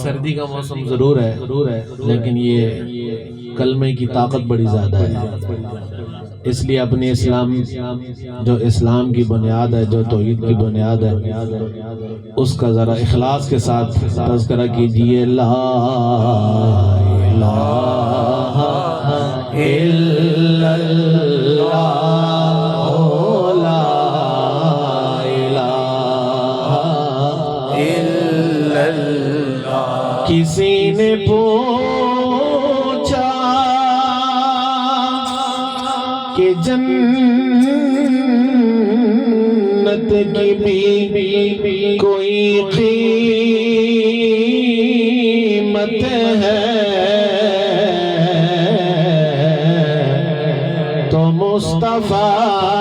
سردی کا موسم ضرور ہے لیکن یہ کلمے کی طاقت بڑی زیادہ ہے، اس لیے اپنے جو اسلام کی بنیاد ہے، جو توحید کی بنیاد ہے، اس کا ذرا اخلاص کے ساتھ تذکرہ کیجئے۔ لا الہ الا اللہ، لا الہ الا اللہ۔ کسی نے پوچھا کہ جنت کی بھی کوئی قیمت ہے تو مصطفیٰ